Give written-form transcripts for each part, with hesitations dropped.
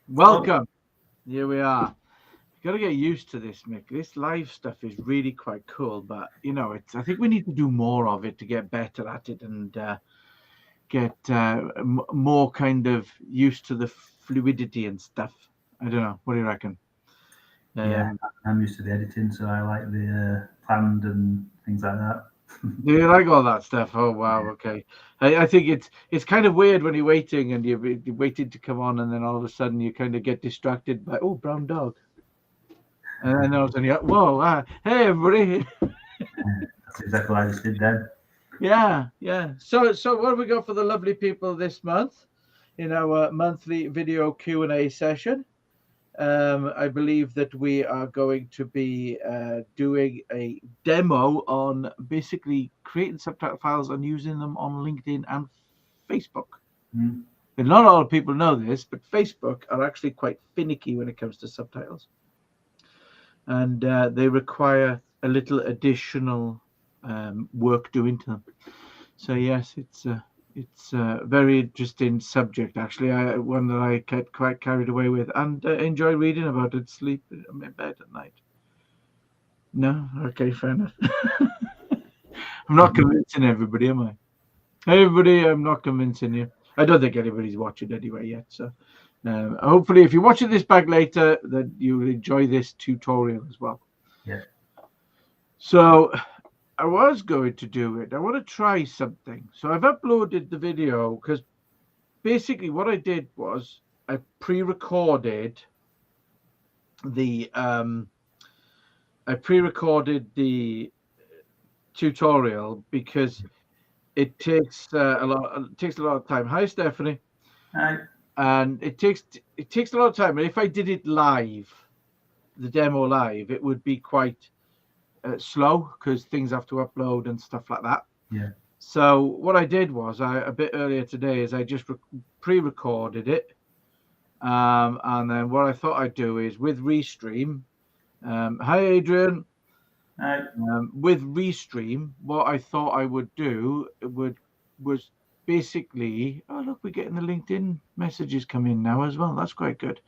Hello. Welcome. Here we are. You got to get used to this, Mick. This live stuff is really quite cool, but it's. I think we need to do more of it to get better at it and get more kind of used to the fluidity and stuff. I don't know. What do you reckon? Yeah, Um, I'm used to the editing, so I like the planned and things like that. do you like all that stuff? Oh wow, Yeah. okay. I think it's kind of weird when you're waiting and you're waiting to come on, and then all of a sudden you kind of get distracted by brown dog, and then all of a sudden you're whoa, hey everybody. That's exactly what I just did then. Yeah, yeah. So what have we got for the lovely people this month in our monthly video Q&A session? I believe that we are going to be doing a demo on basically creating subtitle files and using them on LinkedIn and Facebook. Mm. And not a lot of people know this, but Facebook are actually quite finicky when it comes to subtitles, and they require a little additional work doing to them. So yes, it's a very interesting subject actually. One that I get quite carried away with and enjoy reading about it. Sleep in bed at night. No, okay, fair enough. I'm not convincing everybody, am I? Everybody, I'm not convincing you. I don't think anybody's watching anyway yet. So hopefully, if you're watching this back later, that you will enjoy this tutorial as well. Yeah. So I was going to do it. I want to try something. So I've uploaded the video because basically what I did was I pre-recorded the um, the tutorial because it takes a lot of time. Hi, Stephanie. Right. And it takes a lot of time. And if I did it live, the demo live, it would be quite slow because things have to upload and stuff like that. Yeah. So what I did was a bit earlier today is I just pre-recorded it. And then what I thought I'd do is with Restream. Hi, Adrian. Right. With Restream, what I thought I would do was basically. Oh, look, we're getting the LinkedIn messages come in now as well. That's quite good.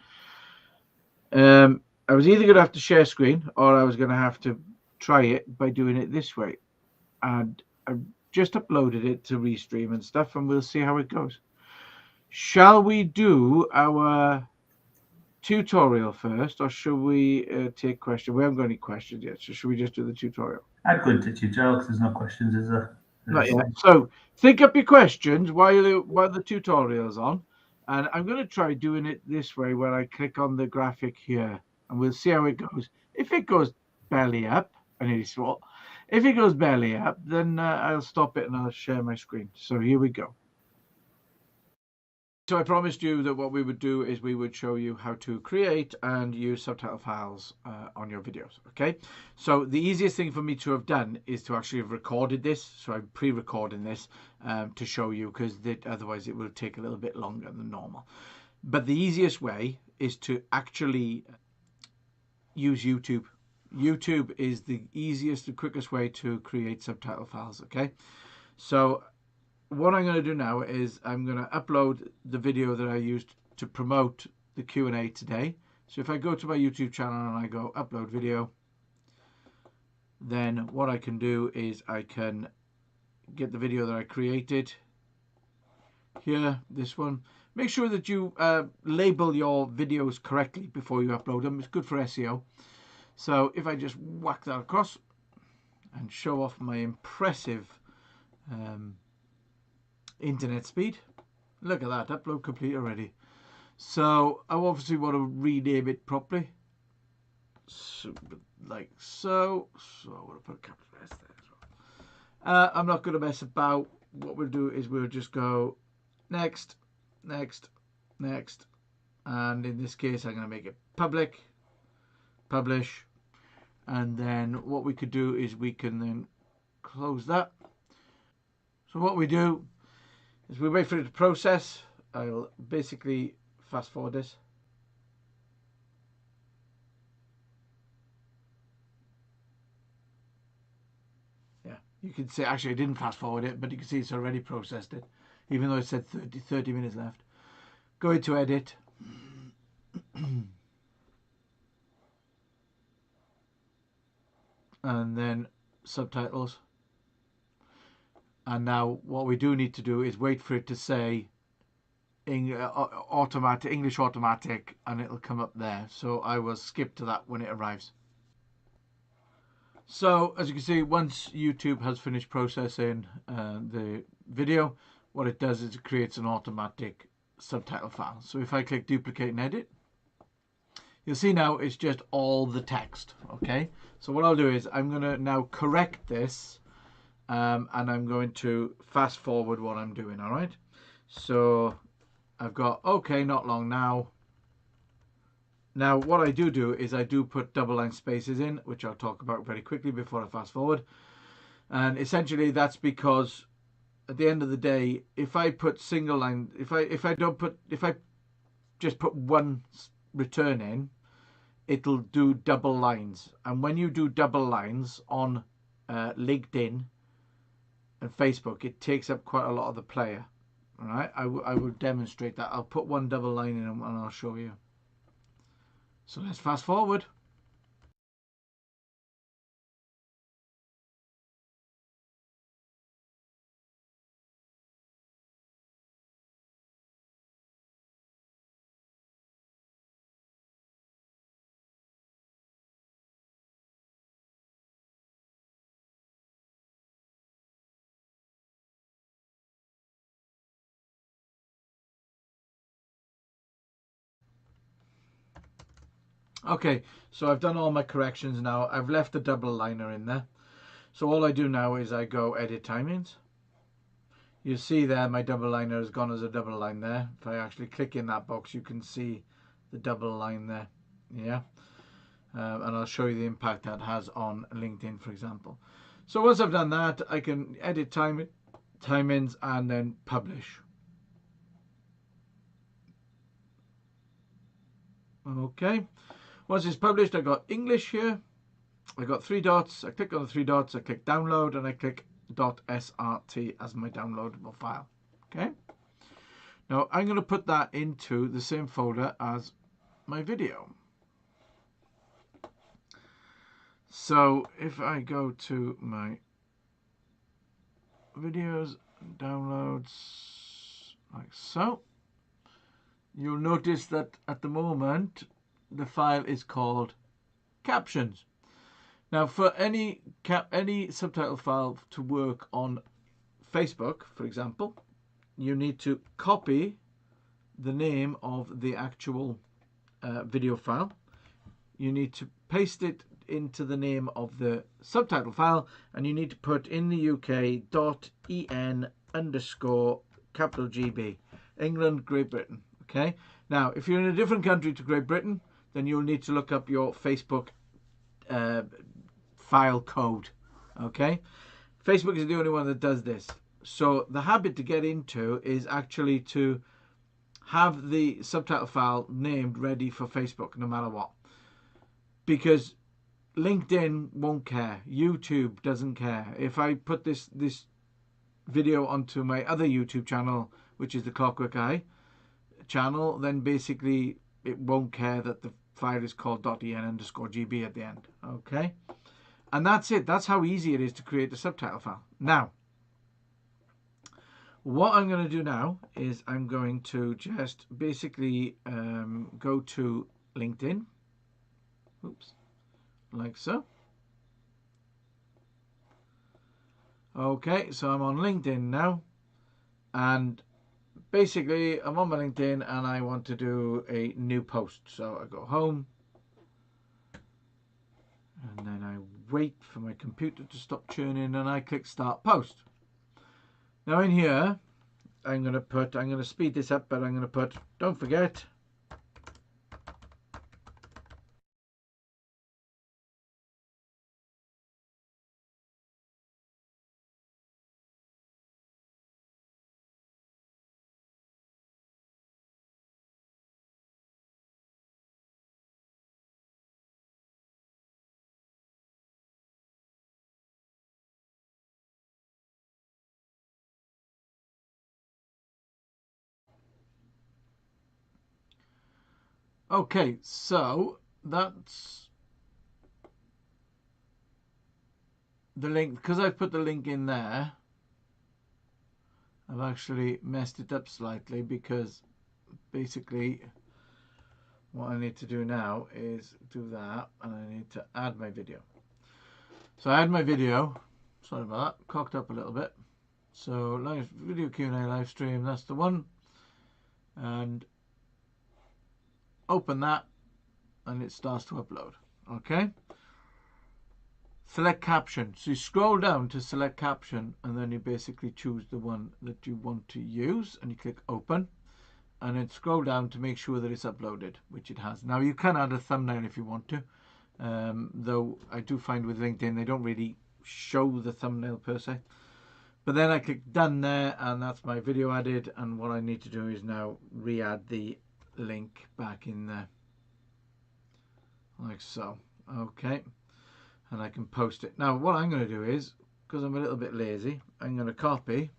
I was either going to have to share screen or I was going to have to try it by doing it this way. And I just uploaded it to Restream and stuff, and we'll see how it goes. Shall we do our tutorial first, or should we take questions? We haven't got any questions yet, so should we just do the tutorial? I'd go into tutorial because there's no questions, is there? Not There's, yet. So think up your questions while the tutorial's on, and I'm going to try doing it this way, where I click on the graphic here, and we'll see how it goes. If it goes belly up, I nearly swore. If it goes belly up, then I'll stop it and I'll share my screen. So here we go. So I promised you that what we would do is we would show you how to create and use subtitle files on your videos. Okay. So the easiest thing for me to have done is to actually have recorded this. So I'm pre-recording this to show you because otherwise it will take a little bit longer than normal. But the easiest way is to actually use YouTube. YouTube is the easiest and quickest way to create subtitle files. Okay. So what I'm going to do now is I'm going to upload the video that I used to promote the Q&A today. So if I go to my YouTube channel and I go upload video, then what I can do is I can get the video that I created here, this one. Make sure that you label your videos correctly before you upload them. It's good for SEO. So if I just whack that across and show off my impressive internet speed. Look at that, upload complete already. So I obviously want to rename it properly. So, like so. So I want to put a capital S there as well. I'm not going to mess about. What we'll do is we'll just go next, next, next. And in this case, I'm going to make it public, publish. And then what we could do is we can then close that. So what we do is we wait for it to process. I'll basically fast forward this. Yeah, you can see, actually I didn't fast forward it, but you can see it's already processed it, even though it said 30 minutes left. Go into edit, and then subtitles. And now what we do need to do is wait for it to say automatic English automatic, and it'll come up there. So I will skip to that when it arrives. So as you can see, once YouTube has finished processing the video, what it does is it creates an automatic subtitle file. So if I click duplicate and edit, you'll see now it's just all the text. Okay, so what I'll do is I'm going to now correct this, and I'm going to fast forward what I'm doing. All right, so I've got okay, not long now. Now what I do is I do put double line spaces in, which I'll talk about very quickly before I fast forward. And essentially that's because at the end of the day, if I put single line, if I just put one return in, it'll do double lines. And when you do double lines on LinkedIn and Facebook, it takes up quite a lot of the player. All right, I will demonstrate that. I'll put one double line in and I'll show you. So let's fast forward. Okay, so I've done all my corrections now. I've left the double liner in there. So all I do now is I go edit timings. You see there my double liner has gone as a double line there. If I actually click in that box, you can see the double line there. Yeah, and I'll show you the impact that has on LinkedIn, for example. So once I've done that, I can edit timings and then publish. Okay, once it's published, I got English here. I got three dots. I click on the three dots. I click download, and I click .srt as my downloadable file. Okay. Now I'm going to put that into the same folder as my video. So if I go to my videos, downloads, like so, you'll notice that at the moment the file is called captions. Now for any subtitle file to work on Facebook, for example, you need to copy the name of the actual video file. You need to paste it into the name of the subtitle file, and you need to put in the UK .en underscore capital GB, England, Great Britain. Okay. Now, if you're in a different country to Great Britain, then you'll need to look up your Facebook file code. Okay. Facebook is the only one that does this. So the habit to get into is actually to have the subtitle file named ready for Facebook no matter what. Because LinkedIn won't care. YouTube doesn't care. If I put this video onto my other YouTube channel, which is the Clockwork Eye channel, then basically it won't care that the file is called .en underscore GB at the end. Okay? And that's it. That's how easy it is to create a subtitle file. Now, what I'm going to do now is I'm going to just basically go to LinkedIn. Oops. Like so. Okay, so I'm on LinkedIn now. And basically, I'm on my LinkedIn and I want to do a new post. So I go home. And then I wait for my computer to stop churning and I click start post. Now in here, I'm going to speed this up, but I'm going to put, don't forget, Okay, so that's the link. Because I've put the link in there, I've actually messed it up slightly, because basically what I need to do now is do that, and I need to add my video. So I add my video. Sorry about that. Cocked up a little bit. So live video Q&A live stream. That's the one. And open that, and it starts to upload. Okay. Select caption. So you scroll down to select caption, and then you basically choose the one that you want to use, and you click open, and then scroll down to make sure that it's uploaded, which it has. Now you can add a thumbnail if you want to, though I do find with LinkedIn they don't really show the thumbnail per se. But then I click done there, and that's my video added, and what I need to do is now re-add the link back in there, like so. Okay. And I can post it. Now what I'm going to do is, because I'm a little bit lazy, I'm going to copy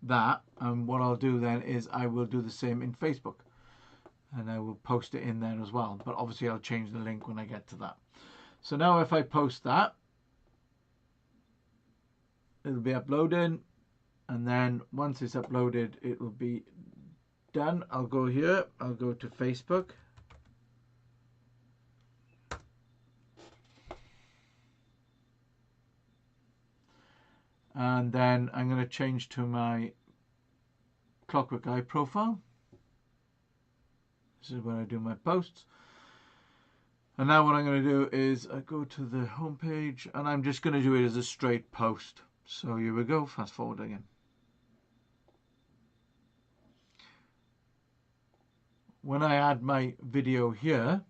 that, and what I'll do then is I will do the same in Facebook, and I will post it in there as well, but obviously I'll change the link when I get to that. So now if I post that, it'll be uploading, and then once it's uploaded it will be done. I'll go here, I'll go to Facebook, and then I'm going to change to my Clockwork Eye profile. This is where I do my posts. And now what I'm going to do is I go to the home page, and I'm just going to do it as a straight post. So here we go, fast forward again. When I add my video here,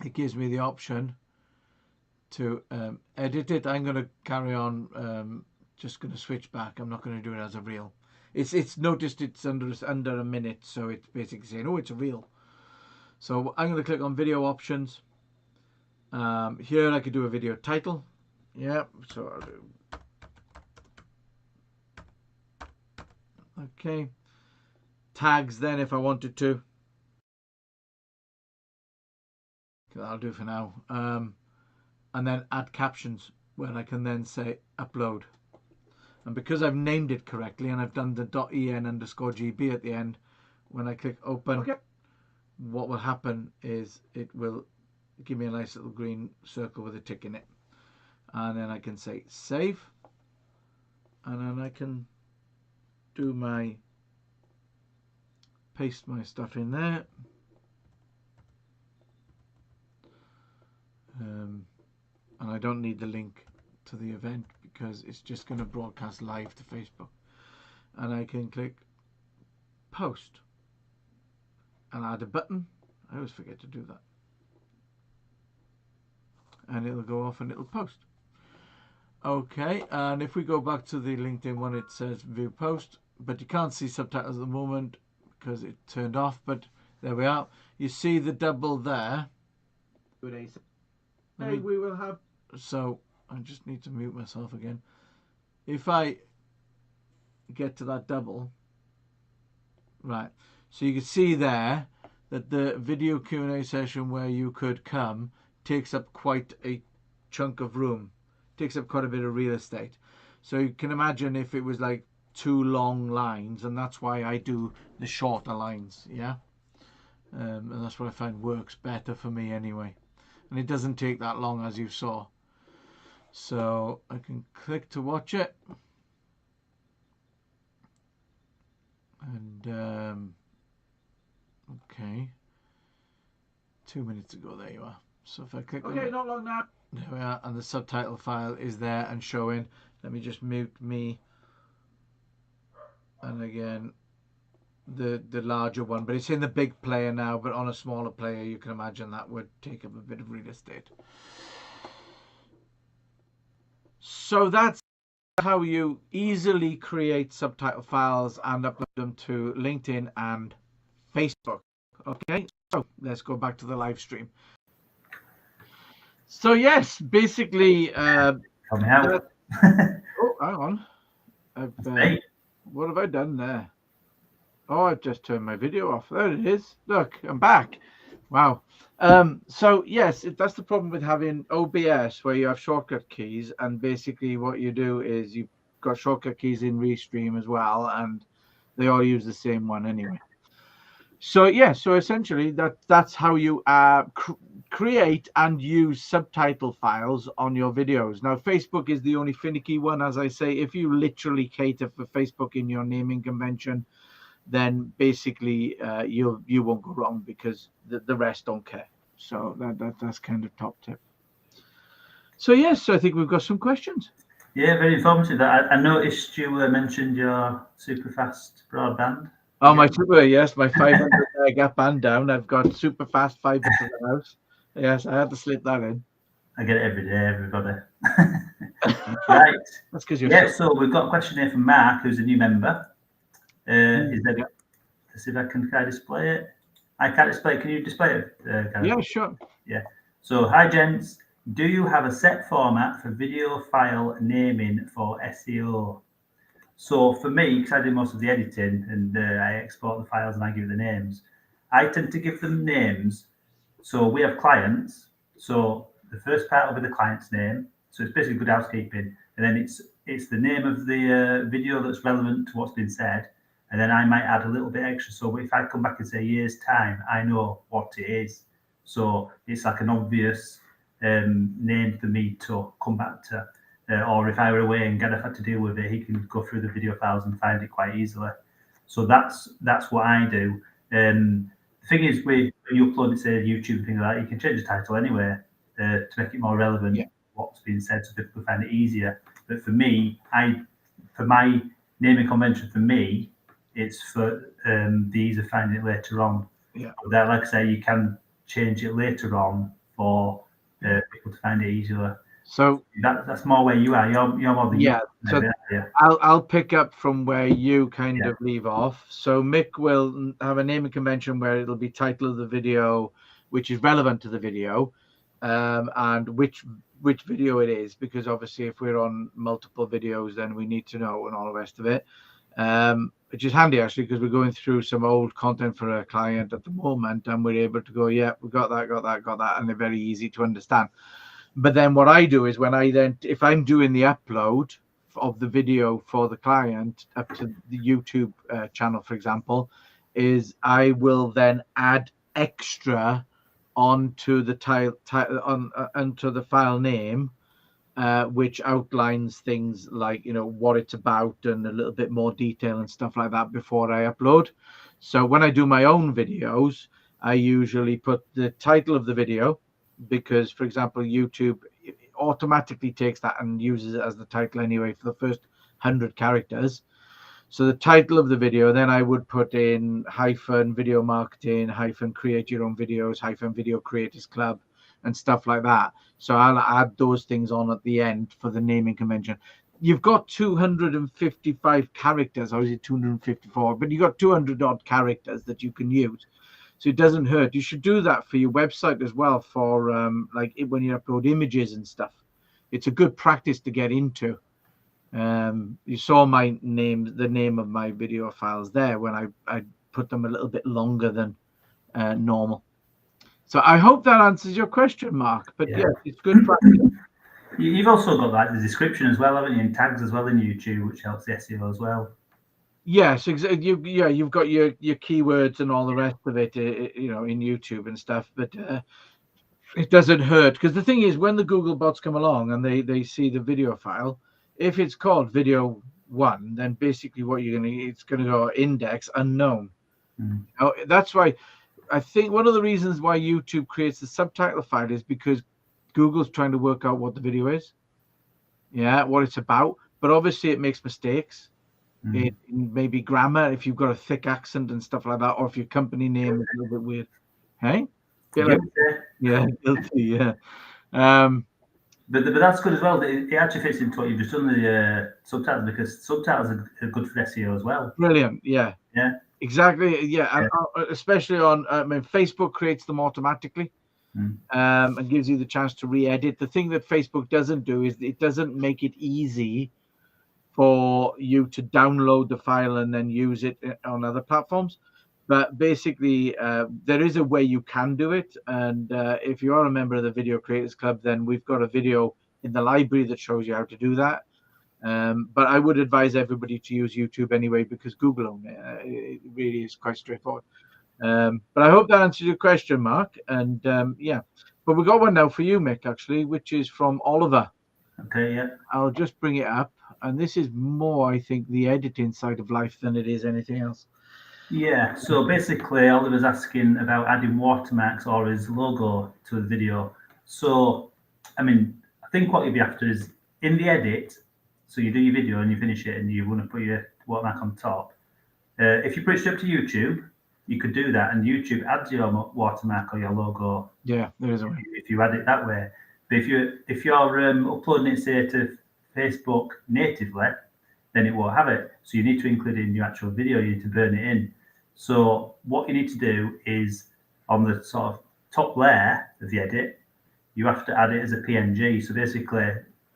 it gives me the option to edit it. I'm going to carry on, just going to switch back. I'm not going to do it as a reel. It's noticed it's under a minute, so it's basically saying, oh, it's a reel. So I'm going to click on video options. Here I could do a video title. Yeah, so I'll do. Okay. Tags then if I wanted to. That'll do for now. And then add captions, where I can then say upload. And because I've named it correctly and I've done the .en_GB at the end, when I click open, okay, what will happen is it will give me a nice little green circle with a tick in it. And then I can say save, and then I can do my paste my stuff in there. And I don't need the link to the event because it's just going to broadcast live to Facebook. And I can click post and add a button. I always forget to do that. And it'll go off and it'll post. Okay, and if we go back to the LinkedIn one, it says view post, but you can't see subtitles at the moment because it turned off, but there we are. You see the double there. Hey, we will have. So I just need to mute myself again. If I get to that double, right, so you can see there that the video Q&A session where you could come takes up quite a chunk of room, takes up quite a bit of real estate. So you can imagine if it was like 2 long lines, and that's why I do the shorter lines, yeah, and that's what I find works better for me anyway, and it doesn't take that long, as you saw. So I can click to watch it, and okay, 2 minutes ago, there you are. So if I click on it, not long now. there we are, and the subtitle file is there and showing. Let me just mute me, and again the larger one, but it's in the big player now, but on a smaller player you can imagine that would take up a bit of real estate. So that's how you easily create subtitle files and upload them to LinkedIn and Facebook. Okay, so let's go back to the live stream. So yes, basically, Help me out. oh, hang on. What have I done there? Oh, I've just turned my video off. There it is. Look, I'm back. Wow. So yes, that's the problem with having OBS, where you have shortcut keys, and basically what you do is you've got shortcut keys in Restream as well, and they all use the same one anyway. So yeah, so essentially that's how you create and use subtitle files on your videos. Now, Facebook is the only finicky one, as I say. If you literally cater for Facebook in your naming convention, then basically you won't go wrong, because the rest don't care. So that's kind of top tip. So yes, I think we've got some questions. Yeah, very informative. I noticed you mentioned your super fast broadband. Oh, my 500 meg up and down. I've got super fast fiber to the house. Yes, I had to slip that in. I get it every day, everybody. Right. That's because you're. Yeah, so we've got a question here from Mark, who's a new member. Is there? Let's see if I can display it. I can't display it. Can you display it? Yeah, sure. Yeah. So, hi, gents. Do you have a set format for video file naming for SEO? So, for me, because I do most of the editing and I export the files and I give the names, I tend to give them names. So, we have clients. So, the first part will be the client's name. So, it's basically good housekeeping. And then it's the name of the video that's relevant to what's been said. And then I might add a little bit extra. So if I come back and say year's time, I know what it is. So it's like an obvious name for me to come back to. Or if I were away and Gareth had to deal with it, he can go through the video files and find it quite easily. So that's what I do. The thing is, when you upload it to YouTube and things like that, you can change the title anyway to make it more relevant to what's being said, so people find it easier. But for me, for my naming convention, for me, it's for the ease of finding it later on. Yeah. But that, like I say, you can change it later on for people to find it easier. So that's more where you are. You're more the So I'll pick up from where you kind of leave off. So Mick will have a naming convention where it'll be title of the video, which is relevant to the video, and which video it is, because obviously if we're on multiple videos, then we need to know and all the rest of it. Which is handy actually, because we're going through some old content for a client at the moment, and we're able to go, yeah, we got that, and they're very easy to understand. But then what I do is if I'm doing the upload of the video for the client up to the YouTube channel, for example, is I will then add extra onto the onto the file name, which outlines things like, what it's about and a little bit more detail and stuff like that before I upload. So when I do my own videos, I usually put the title of the video, because, for example, YouTube automatically takes that and uses it as the title anyway for the first 100 characters. So the title of the video, then I would put in -video marketing, -create your own videos, -video creators club, and stuff like that. So I'll add those things on at the end for the naming convention. You've got 255 characters, or is it 254? But you've got 200 odd characters that you can use. So it doesn't hurt. You should do that for your website as well, for like when you upload images and stuff. It's a good practice to get into. You saw the name of my video files there when I put them a little bit longer than normal. So I hope that answers your question, Mark. But yeah, it's good practice. You've also got like the description as well, haven't you, and tags as well in YouTube, which helps the SEO as well. Yes, exactly. You've got your keywords and all the rest of it, in YouTube and stuff. But it doesn't hurt, because the thing is, when the Google bots come along and they see the video file, if it's called video 1, then basically it's going to go index unknown. That's why I think one of the reasons why YouTube creates the subtitle file is because Google's trying to work out what the video is, what it's about. But obviously it makes mistakes. It may be grammar, if you've got a thick accent and stuff like that, or if your company name is a little bit weird. Hey? Guilty, yeah. But that's good as well. It actually fits into what you've just done, the subtitles, because subtitles are good for SEO as well. Brilliant, yeah. Yeah. Exactly, yeah. And especially on, Facebook creates them automatically, and gives you the chance to re-edit. The thing that Facebook doesn't do is it doesn't make it easy for you to download the file and then use it on other platforms. But basically, there is a way you can do it. And if you are a member of the Video Creators Club, then we've got a video in the library that shows you how to do that. But I would advise everybody to use YouTube anyway, because Google own it. It really is quite straightforward. But I hope that answers your question, Mark. And yeah, but we've got one now for you, Mick, actually, which is from Oliver. Okay, yeah. I'll just bring it up. And this is more, I think, the editing side of life than it is anything else. Yeah, so basically Oliver's asking about adding watermarks or his logo to the video. So, I mean, I think what you'd be after is in the edit, so you do your video and you finish it and you want to put your watermark on top. If you push it up to YouTube, you could do that and YouTube adds your watermark or your logo. Yeah, there is a way. If you add it that way. But if you're uploading it, say, to Facebook natively, then it won't have it. So you need to include it in your actual video. You need to burn it in. So what you need to do is on the sort of top layer of the edit, you have to add it as a PNG. So basically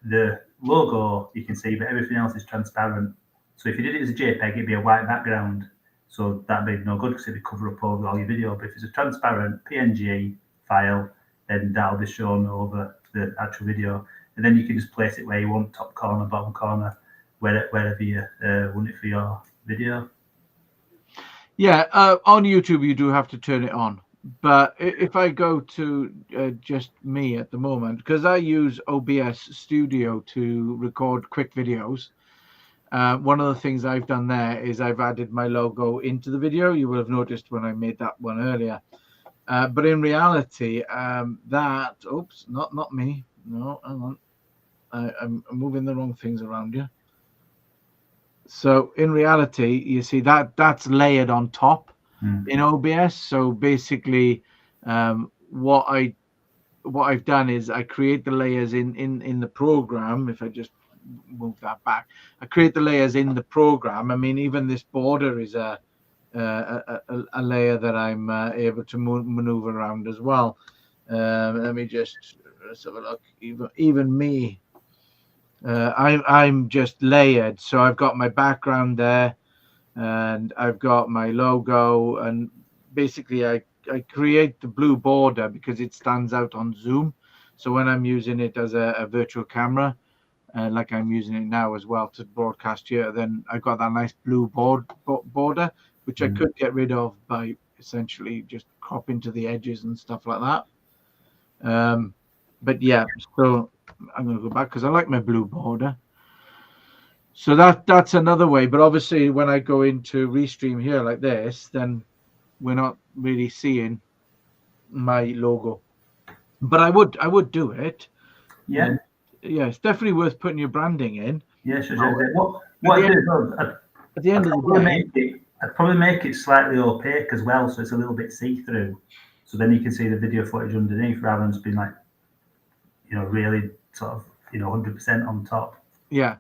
the logo you can see, but everything else is transparent. So if you did it as a JPEG, it'd be a white background. So that'd be no good because it'd cover up over all your video. But if it's a transparent PNG file, then that'll be shown over the actual video. And then you can just place it where you want, top corner, bottom corner, wherever you want it for your video. Yeah, on YouTube, you do have to turn it on. But if I go to just me at the moment, because I use OBS Studio to record quick videos, one of the things I've done there is I've added my logo into the video. You will have noticed when I made that one earlier. But in reality, oops, not me. No, hang on. I'm moving the wrong things around here. So in reality, you see that's layered on top in OBS. So basically, what I've done is I create the layers in the program. If I just move that back, I create the layers in the program. I mean, even this border is a layer that I'm able to maneuver around as well. Let me just let's have a look. Even me. I'm just layered, so I've got my background there and I've got my logo, and basically I create the blue border because it stands out on Zoom. So when I'm using it as a virtual camera, like I'm using it now as well to broadcast here, then I've got that nice blue border, which I could get rid of by essentially just cropping to the edges and stuff like that. But yeah, so I'm going to go back because I like my blue border. So that's another way. But obviously, when I go into Restream here like this, then we're not really seeing my logo. But I would do it. Yeah. And yeah, it's definitely worth putting your branding in. Yeah, sure. What I do, At the end of the day, I'd probably make it slightly opaque as well, so it's a little bit see-through. So then you can see the video footage underneath rather than just being like, really sort of, 100% on top. Yeah.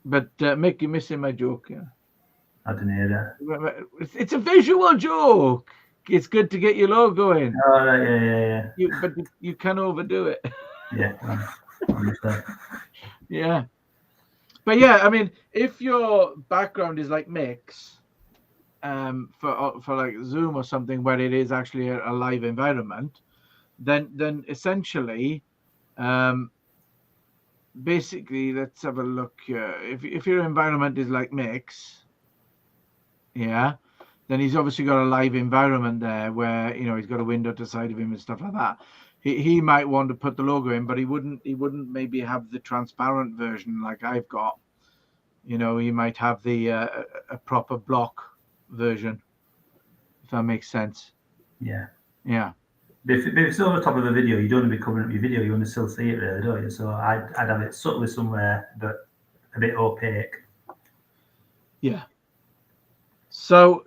But Mick, you're missing my joke. Yeah. I didn't hear that. It's a visual joke. It's good to get your logo in. Oh, right, yeah. But you can overdo it. Yeah. Yeah. But yeah, I mean, if your background is like Mick's, for like Zoom or something where it is actually a live environment, then essentially, basically, let's have a look here. If your environment is like Mick's, yeah, then he's obviously got a live environment there where he's got a window to the side of him and stuff like that. He might want to put the logo in, but he wouldn't maybe have the transparent version like I've got. He might have the a proper block version, if that makes sense. Yeah. But if it's over top of a video, you don't want to be covering up your video. You want to still see it, really, don't you? So I'd have it subtly somewhere, but a bit opaque. Yeah. So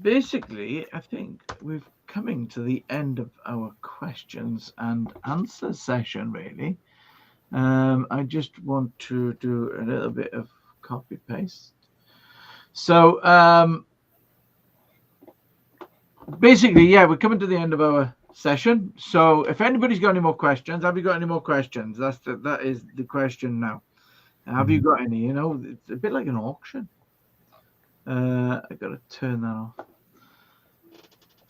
basically, I think we're coming to the end of our questions and answer session, really. I just want to do a little bit of copy paste. So basically, yeah, we're coming to the end of our session. So if anybody's got any more questions, have you got any more questions? That is the question now. Have you got any? You know, it's a bit like an auction. I got to turn that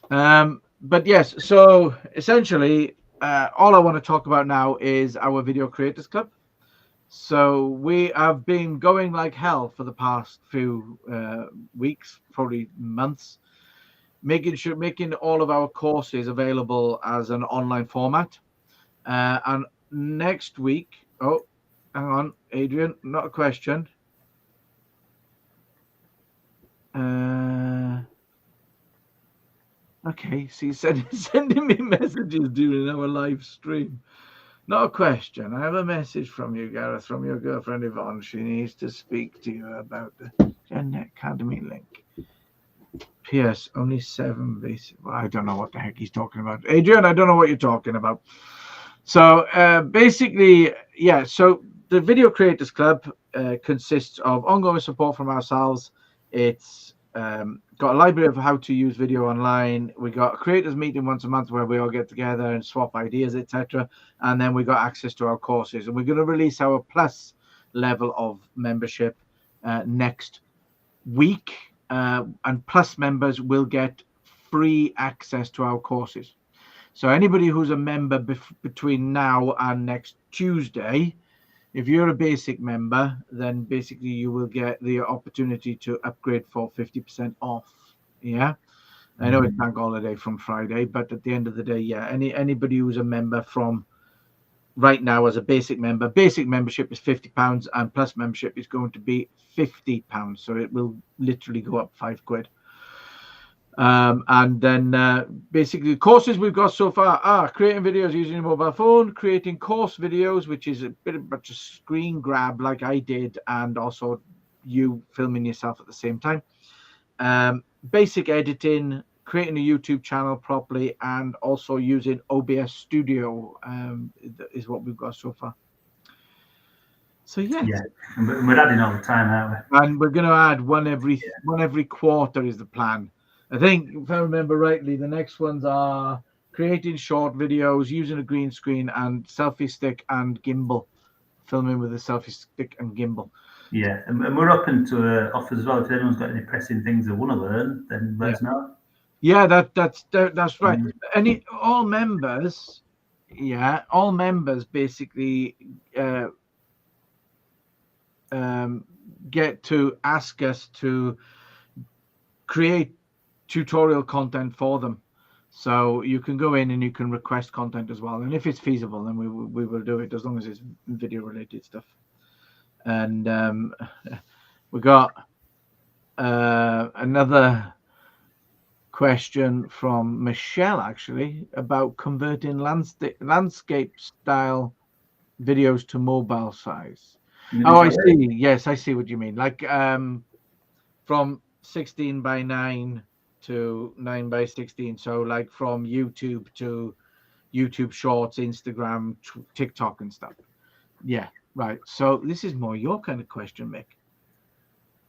off. But yes, so essentially, all I want to talk about now is our Video Creators Club. So we have been going like hell for the past few weeks, probably months, making all of our courses available as an online format. And next week, oh, hang on, Adrian, not a question. Okay, so you're sending me messages during our live stream. Not a question. I have a message from you, Gareth, from your girlfriend Yvonne. She needs to speak to you about the Gen Academy link. P.S. Only 7 basic. Well, I don't know what the heck he's talking about. Adrian, I don't know what you're talking about. So basically, yeah, so the Video Creators Club consists of ongoing support from ourselves. It's got a library of how to use video online. We got a creators meeting once a month where we all get together and swap ideas, etc. And then we got access to our courses. And we're going to release our plus level of membership next week. And plus members will get free access to our courses. So anybody who's a member between now and next Tuesday, if you're a basic member, then basically you will get the opportunity to upgrade for 50% off. Yeah. I know it's bank holiday from Friday, but at the end of the day, yeah, anybody who's a member from right now as a basic membership is £50 and plus membership is going to be £50. So it will literally go up £5. And then basically the courses we've got so far are creating videos using a mobile phone, creating course videos, which is a bit of a screen grab like I did, and also you filming yourself at the same time. Basic editing, creating a YouTube channel properly, and also using OBS Studio is what we've got so far. So yeah, and we're adding all the time, aren't we? And we're going to add one every quarter is the plan. I think, if I remember rightly, the next ones are creating short videos using a green screen and selfie stick and gimbal, filming with a selfie stick and gimbal. Yeah, and we're open to offers as well. If anyone's got any pressing things they want to learn, then let us know. Yeah, that's right. All members basically get to ask us to create tutorial content for them. So you can go in and you can request content as well. And if it's feasible, then we will do it, as long as it's video related stuff. And we got another question from Michelle, actually, about converting landscape style videos to mobile size. Oh, I see. Yes, I see what you mean. Like from 16:9 to 9:16. So like from YouTube to YouTube Shorts, Instagram, TikTok and stuff. Yeah, right. So this is more your kind of question, Mick.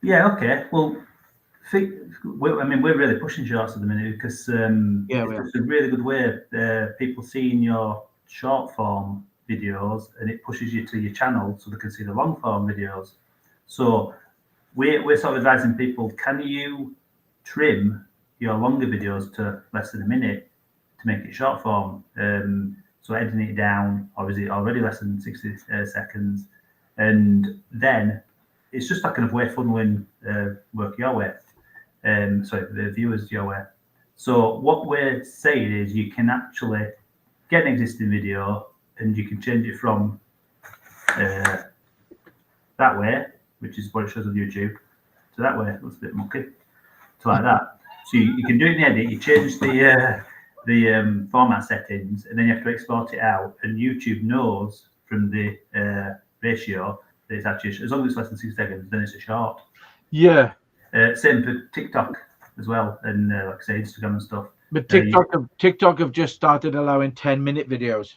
Yeah, okay. Well, we're really pushing shorts at the minute because it's a really good way of people seeing your short form videos, and it pushes you to your channel so they can see the long form videos. So we're sort of advising people, can you trim your longer videos to less than a minute to make it short form? So editing it down, or is it already less than 60 seconds? And then it's just that kind of way funneling work your way. The viewers your way. So what we're saying is you can actually get an existing video and you can change it from that way, which is what it shows on YouTube, to that way. It looks a bit mucky. To like that. So you can do it in the edit. You change the format settings, and then you have to export it out. And YouTube knows from the ratio that it's actually, as long as it's less than 6 seconds, then it's a short. Yeah. Same for TikTok as well, and like I say, Instagram and stuff. But TikTok have just started allowing 10-minute videos.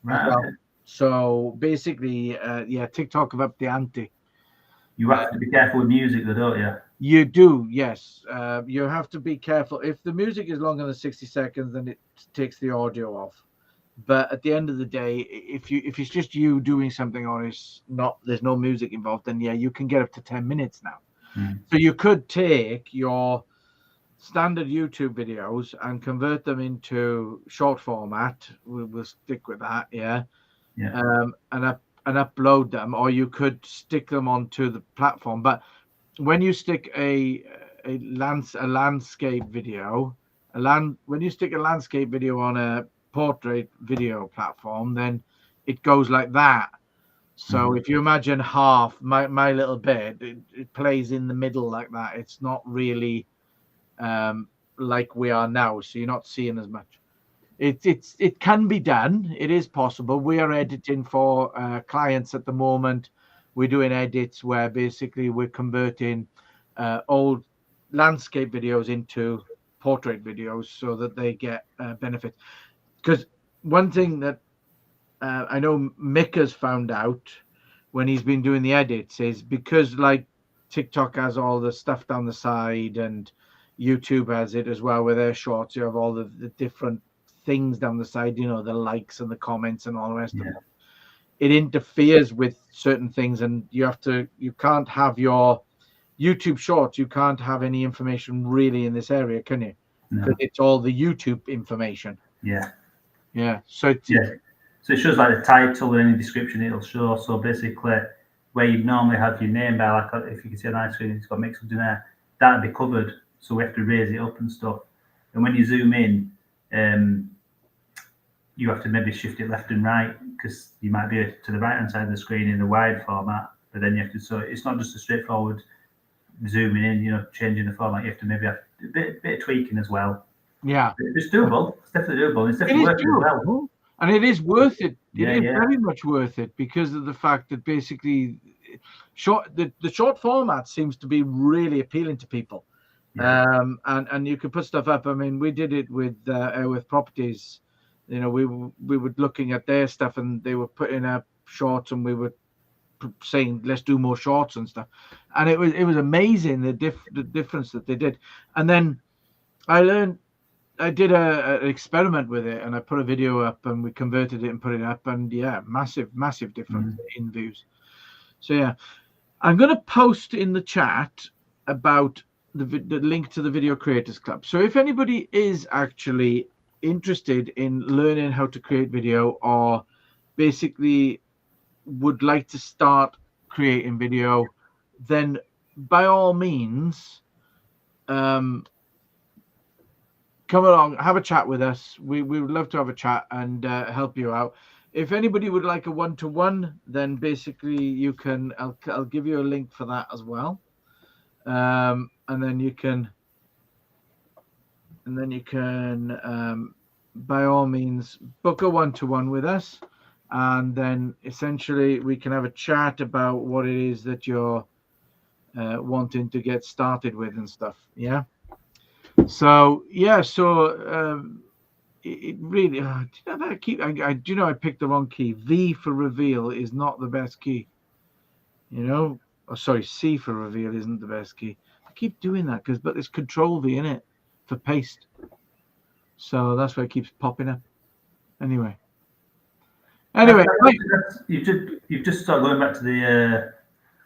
Right. Well. Okay. So basically, TikTok have upped the ante. You have to be careful with music, though, don't you? You do, yes. You have to be careful. If the music is longer than 60 seconds, then it takes the audio off. But at the end of the day, if it's just you doing something or there's no music involved, then yeah, you can get up to 10 minutes now. So you could take your standard YouTube videos and convert them into short format. We'll stick with that, yeah. And upload them, or you could stick them onto the platform. But when you stick a landscape video, when you stick a landscape video on a portrait video platform, then it goes like that. So if you imagine half my little bit, it plays in the middle like that. It's not really like we are now, so you're not seeing as much. It can be done. It is possible. We are editing for clients at the moment. We're doing edits where basically we're converting old landscape videos into portrait videos so that they get benefit. Because one thing that I know Mick has found out when he's been doing the edits is because like TikTok has all the stuff down the side and YouTube has it as well with their shorts. You have all the different things down the side, the likes and the comments and all the rest of it. It interferes with certain things, and you can't have your YouTube shorts. You can't have any information really in this area, can you? Because it's all the YouTube information. Yeah. So so it shows like the title and any description it'll show. So basically, where you normally have your name by, like if you can see an ice cream, it's got mixed in there, that'll be covered. So we have to raise it up and stuff. And when you zoom in, you have to maybe shift it left and right because you might be to the right hand side of the screen in the wide format. But then you have to, so it's not just a straightforward zooming in, changing the format. You have to maybe have a bit of tweaking as well. Yeah, it's doable. It's definitely doable. It's definitely worth it as well. And it is worth it. It is very much worth it because of the fact that basically the short format seems to be really appealing to people. And you can put stuff up. I mean, we did it with Properties. We were looking at their stuff and they were putting up shorts and we were saying let's do more shorts and stuff, and it was amazing the difference that they did. And then I did an experiment with it and I put a video up and we converted it and put it up, and massive difference in views. So I'm going to post in the chat about the link to the Video Creators Club. So if anybody is actually interested in learning how to create video or basically would like to start creating video, then by all means come along, have a chat with us. We would love to have a chat and help you out. If anybody would like a one-to-one, then basically you can, I'll give you a link for that as well. And then you can by all means book a one-to-one with us, and then essentially we can have a chat about what it is that you're wanting to get started with and stuff. So it really I picked the wrong key. V for reveal is not the best key, C for reveal isn't the best key. I keep doing that but there's Control V in it for paste, so that's why it keeps popping up. Anyway, you've just started going back to the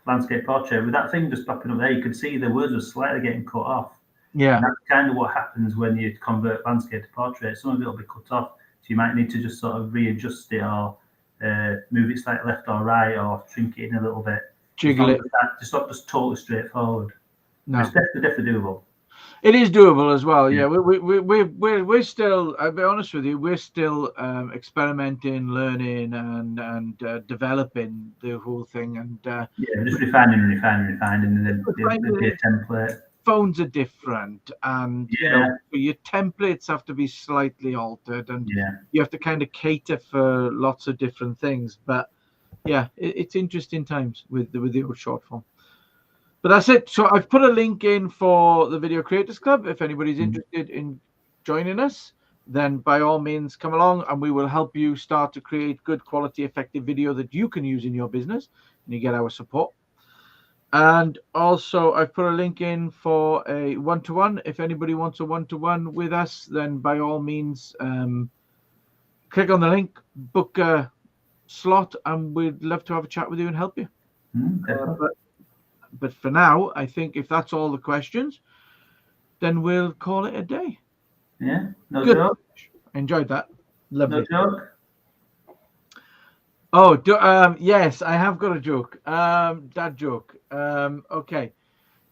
landscape portrait with that thing just popping up there. You could see the words were slightly getting cut off. And that's kind of what happens when you convert landscape to portrait. Some of it will be cut off, so you might need to just sort of readjust it or move it slightly left or right or shrink it in a little bit. Jiggle it. It's not just totally straightforward. No, it's definitely doable. It is doable as well. We're still, I'll be honest with you, we're still experimenting, learning and developing the whole thing, and just refining, and then there'll be a template. Phones are different, and your templates have to be slightly altered, and you have to kind of cater for lots of different things. But it's interesting times with the old short form. But that's it. So I've put a link in for the Video Creators Club. If anybody's interested in joining us, then by all means come along and we will help you start to create good quality, effective video that you can use in your business, and you get our support. And also I've put a link in for a one-to-one. If anybody wants a one-to-one with us, then by all means come click on the link, book a slot, and we'd love to have a chat with you and help you. But for now, I think if that's all the questions, then we'll call it a day. Yeah, no Good. joke. Enjoyed that. Lovely. No joke. Oh, yes, I have got a joke. Dad joke. Okay.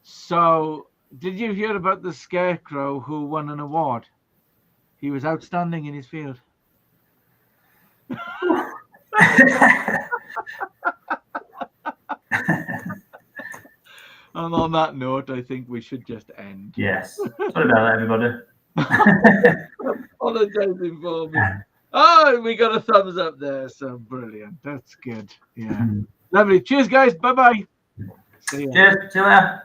So, did you hear about the scarecrow who won an award? He was outstanding in his field. And on that note, I think we should just end. Yes. Sorry about that, everybody. Apologizing for me. Oh, we got a thumbs up there. So brilliant. That's good. Yeah. Lovely. Cheers, guys. Bye-bye. See you. Cheers. See you later.